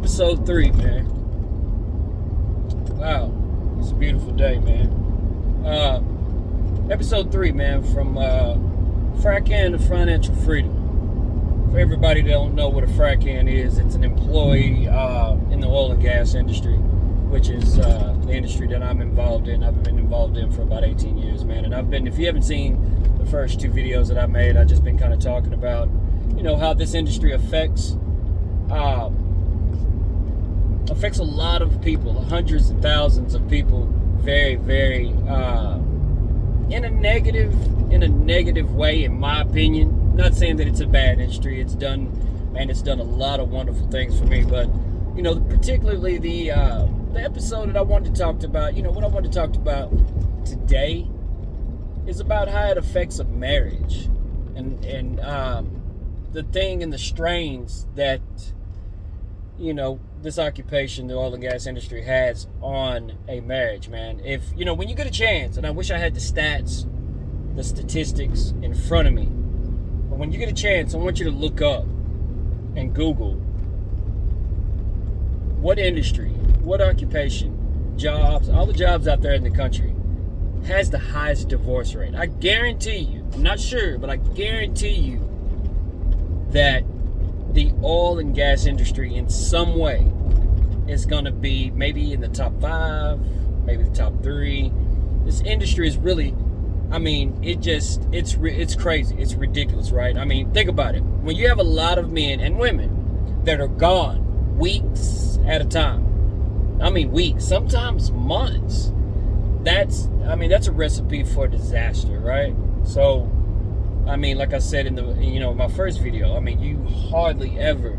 Episode 3, man. Wow, it's a beautiful day, man. Episode 3, man, from Frac Can to Financial Freedom. For everybody that don't know what a frac can is, it's an employee in the oil and gas industry, which is the industry that I'm involved in. I've been involved in for about 18 years, man. And if you haven't seen the first 2 videos that I made, I've just been kind of talking about, how this industry affects a lot of people, hundreds and thousands of people, very, very in a negative way, in my opinion. Not saying that it's a bad industry. It's done a lot of wonderful things for me, but particularly the episode that I wanted to talk about, what I wanted to talk about today is about how it affects a marriage and the thing and the strains that this occupation, the oil and gas industry, has on a marriage, man. If when you get a chance, and I wish I had the statistics in front of me, but when you get a chance, I want you to look up and Google what industry, what occupation, jobs, all the jobs out there in the country has the highest divorce rate. I guarantee you, I'm not sure, but I guarantee you that the oil and gas industry in some way is going to be maybe in the top 5, maybe the top 3. This industry is really, it's crazy. It's ridiculous, right? Think about it. When you have a lot of men and women that are gone weeks at a time, weeks, sometimes months, that's a recipe for disaster, right? So, like I said in my first video, you hardly ever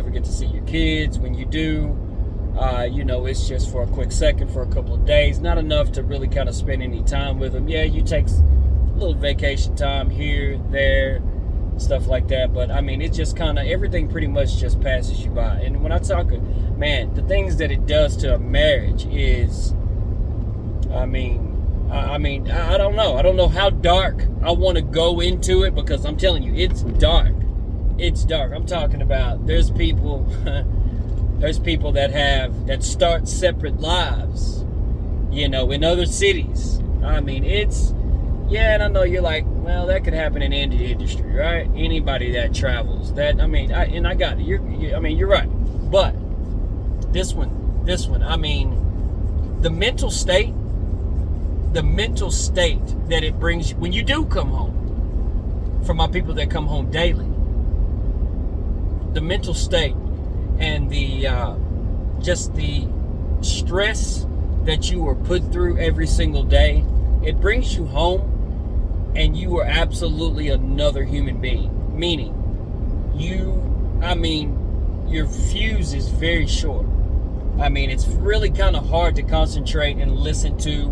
get to see your kids. When you do, it's just for a quick second, for a couple of days, not enough to really kind of spend any time with them. Yeah, you take a little vacation time here, there, stuff like that, but it just kind of, everything pretty much just passes you by. And when I talk, man, the things that it does to a marriage is, I don't know. I don't know how dark I want to go into it, because I'm telling you, it's dark. It's dark. I'm talking about there's people that start separate lives, in other cities. And I know you're like, well, that could happen in any industry, right? Anybody that travels. I got it. You're right. But this one, the mental state that it brings you when you do come home, for my people that come home daily, the mental state and the just the stress that you are put through every single day, it brings you home and you are absolutely another human being. Meaning, your fuse is very short. It's really kind of hard to concentrate and listen to,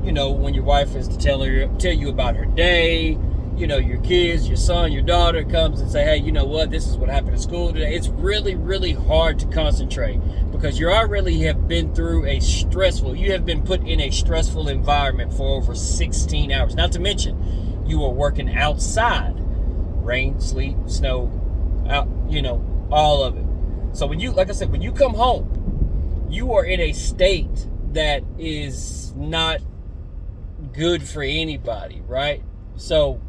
when your wife is to tell you about her day, your kids, your son, your daughter comes and say, hey, this is what happened at school today. It's really, really hard to concentrate, because you already have been through you have been put in a stressful environment for over 16 hours. Not to mention, you are working outside, rain, sleet, snow, out, all of it. So when you come home, you are in a state that is not good for anybody, right? So,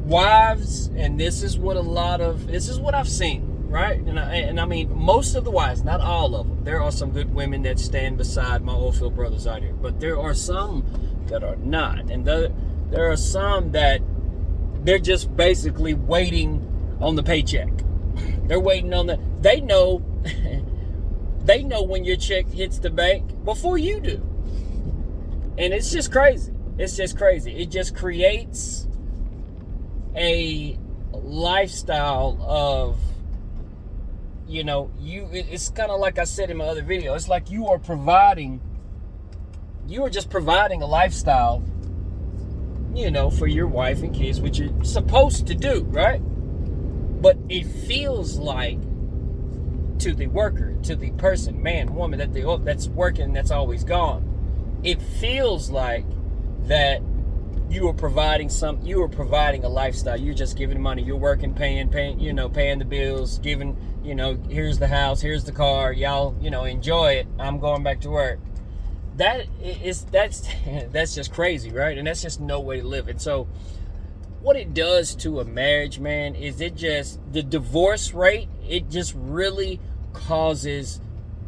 wives, and this is what I've seen, right? And most of the wives, not all of them. There are some good women that stand beside my oilfield brothers out here, but there are some that are not, and there are some that they're just basically waiting on the paycheck. They're waiting on they know when your check hits the bank before you do. And it's just crazy. It just creates a lifestyle of, it's kind of like I said in my other video. It's like you are just providing a lifestyle, for your wife and kids, which you're supposed to do, right? But it feels like, to the worker, to the person, man, woman, that's working, that's always gone, it feels like that you are providing a lifestyle. You're just giving money. You're working, paying, paying the bills, giving, here's the house, here's the car. Y'all, enjoy it. I'm going back to work. That's just crazy, right? And that's just no way to live. And so what it does to a marriage, man, is the divorce rate, it just really causes,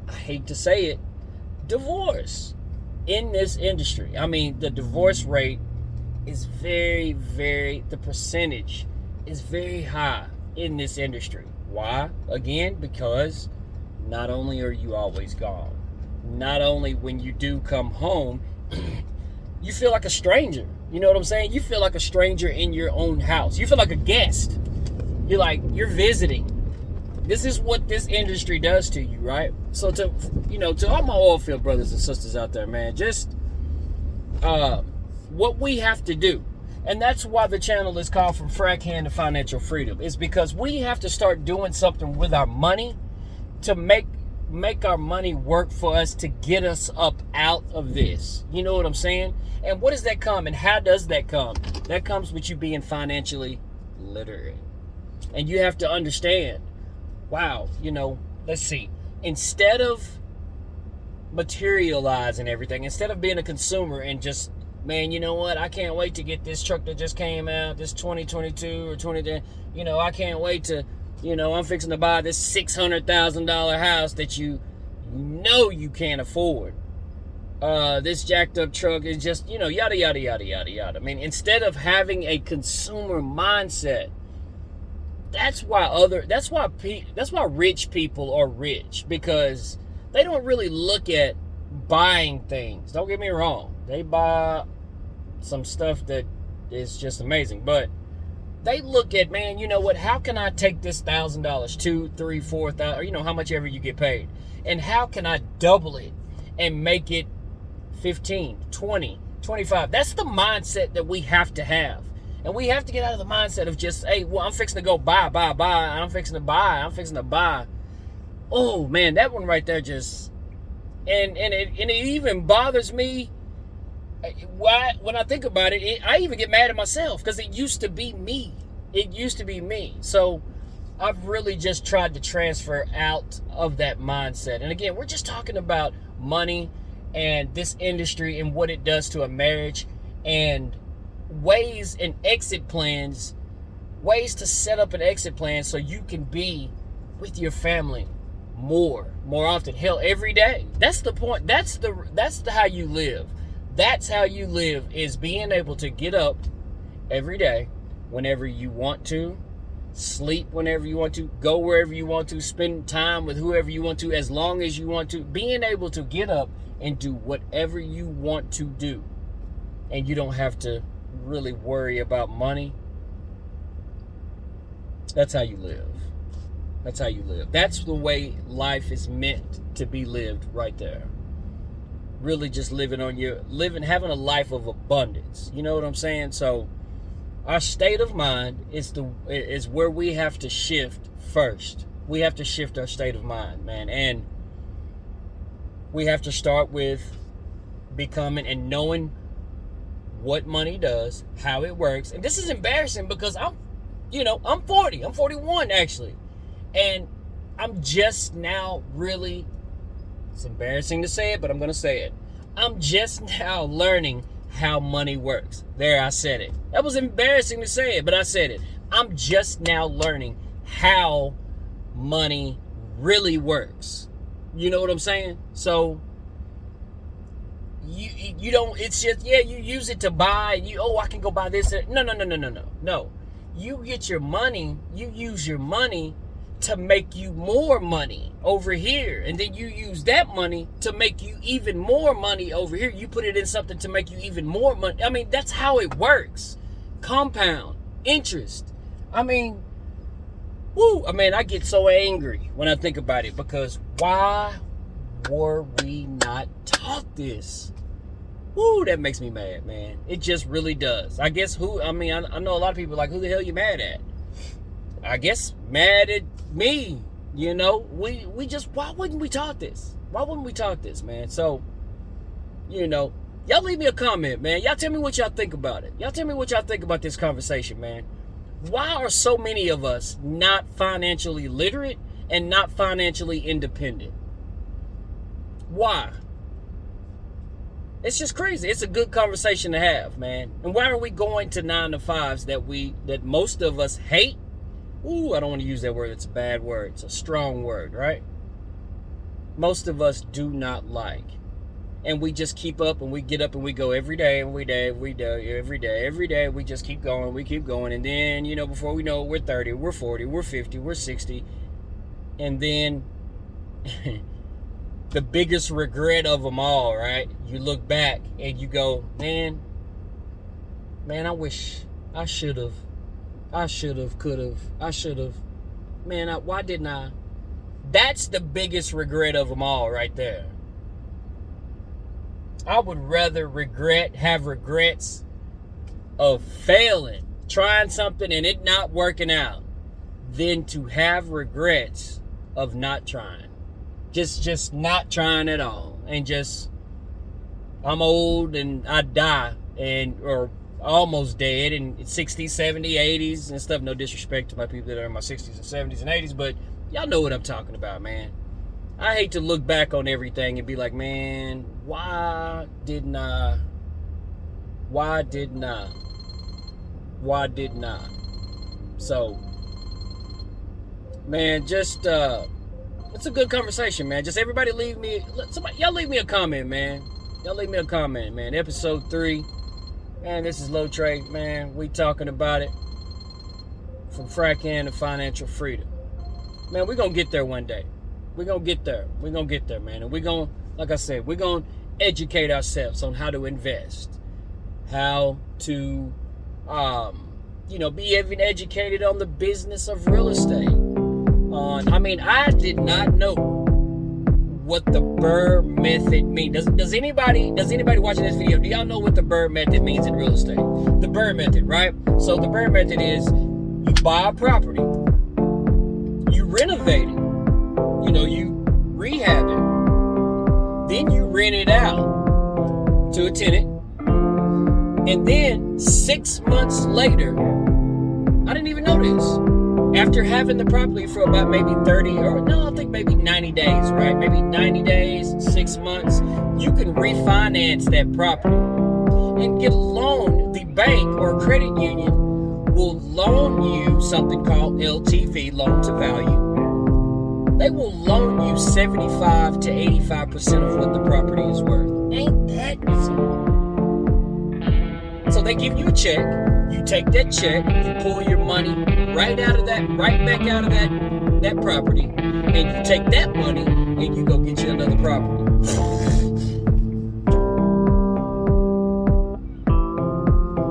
I hate to say it, divorce in this industry. I mean, the divorce rate is very, the percentage is very high in this industry. Why? Again, because not only are you always gone, not only when you do come home, you feel like a stranger. You know what I'm saying? You feel like a stranger in your own house. You feel like a guest. You're visiting. This is what this industry does to you, right? So to all my oil field brothers and sisters out there, man, just what we have to do, and that's why the channel is called From Frack Hand to Financial Freedom, is because we have to start doing something with our money to make our money work for us, to get us up out of this. You know what I'm saying? And what does that come, and how does that come? That comes with you being financially literate. And you have to understand, wow, let's see, instead of materializing everything, instead of being a consumer and just, man, you know what, I can't wait to get this truck that just came out, this 2022 or 20, I can't wait to, I'm fixing to buy this $600,000 house that you can't afford. This jacked up truck is just, yada, yada, yada, yada, yada. I mean, instead of having a consumer mindset, that's why rich people are rich, because they don't really look at buying things. Don't get me wrong. They buy some stuff that is just amazing, but they look at, man, you know what, how can I take this $1,000, $2,000, $3,000, $4,000, or how much ever you get paid, and how can I double it and make it 15, 20, 25? That's the mindset that we have to have. And we have to get out of the mindset of just, hey, well, I'm fixing to go buy. I'm fixing to buy. Oh, man, that one right there just, and it even bothers me. Why, when I think about it, I even get mad at myself, because it used to be me. So I've really just tried to transfer out of that mindset. And again, we're just talking about money and this industry and what it does to a marriage, and ways and exit plans, ways to set up an exit plan so you can be with your family more often. Hell, every day. That's the point. That's how you live. That's how you live, is being able to get up every day whenever you want to, sleep whenever you want to, go wherever you want to, spend time with whoever you want to, as long as you want to, being able to get up and do whatever you want to do. And you don't have to really worry about money. That's how you live. That's the way life is meant to be lived, right there. Really just having a life of abundance. You know what I'm saying? So our state of mind is where we have to shift first. We have to shift our state of mind, man. And we have to start with becoming and knowing what money does, how it works. And this is embarrassing, because I'm 40. I'm 41, actually. And I'm just now really, it's embarrassing to say it, but I'm going to say it. I'm just now learning how money works. There, I said it. That was embarrassing to say it, but I said it. I'm just now learning how money really works. You know what I'm saying? So you don't, it's just, yeah, you use it to buy, I can go buy this. No. You get your money, you use your money to make you more money over here. And then you use that money to make you even more money over here. You put it in something to make you even more money. I mean, that's how it works. Compound interest. I mean, I get so angry when I think about it, because why were we not taught this? That makes me mad, man. It just really does. I guess I know a lot of people are like, who the hell you mad at? I guess mad at me. We just, why wouldn't we taught this? Why wouldn't we taught this, man? So, Y'all leave me a comment, man. Y'all tell me what y'all think about it. Y'all tell me what y'all think about this conversation, man. Why are so many of us not financially literate and not financially independent? Why? It's just crazy. It's a good conversation to have, man. And why are we going to 9-to-5s that most of us hate? Ooh, I don't want to use that word. It's a bad word. It's a strong word, right? Most of us do not like. And we just keep up and we get up and we go every day. We just keep going. And then, before we know it, we're 30, we're 40, we're 50, we're 60. And then the biggest regret of them all, right? You look back and you go, man, I wish I should have, could have. Man, why didn't I? That's the biggest regret of them all right there. I would rather have regrets of failing, trying something and it not working out, than to have regrets of not trying. Just not trying at all. And just, I'm old and I die or almost dead in 60s, 70s, 80s and stuff. No disrespect to my people that are in my 60s and 70s and 80s, but y'all know what I'm talking about, man. I hate to look back on everything and be like, man, why didn't I? So, man, just, it's a good conversation, man. Just everybody y'all leave me a comment, man. Episode 3. Man, this is Low Trey, man. We talking about it. From frack to financial freedom. Man, we're going to get there one day. We're going to get there, man. And we're going, like I said, we're going to educate ourselves on how to invest. How to, be even educated on the business of real estate. I did not know what the BRRRR method means. Does anybody watching this video, do y'all know what the BRRRR method means in real estate? The BRRRR method, right? So the BRRRR method is you buy a property, you renovate it, you rehab it, then you rent it out to a tenant, and then 6 months later, I didn't even know this, after having the property for about maybe 90 days, right? Maybe 90 days, 6 months, you can refinance that property and get a loan. The bank or credit union will loan you something called LTV, loan to value. They will loan you 75 to 85% of what the property is worth. Ain't that simple? So they give you a check, you take that check, you pull your money right back out of that property, and you take that money and you go get you another property.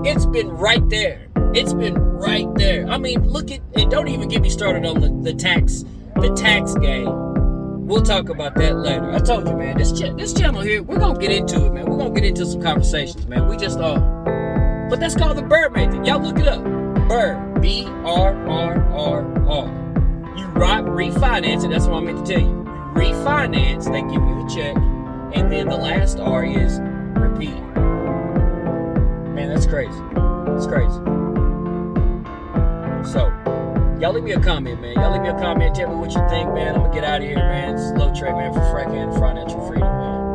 It's been right there. Look at, and don't even get me started on the tax game. We'll talk about that later. I told you, man, this channel here, we're going to get into it, man. We're going to get into some conversations, man. We just are. But that's called the BRRRR method. Y'all look it up. BRRRR. B-R-R-R-R. You refinance it. That's what I meant to tell you. You refinance, they give you a check, and then the last R is repeat. Man, that's crazy. It's crazy. So, y'all leave me a comment, man. Tell me what you think, man. I'm going to get out of here, man. It's Low Trey, man, for frack and financial freedom, man.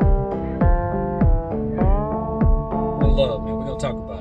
One love, man. We're going to talk about it.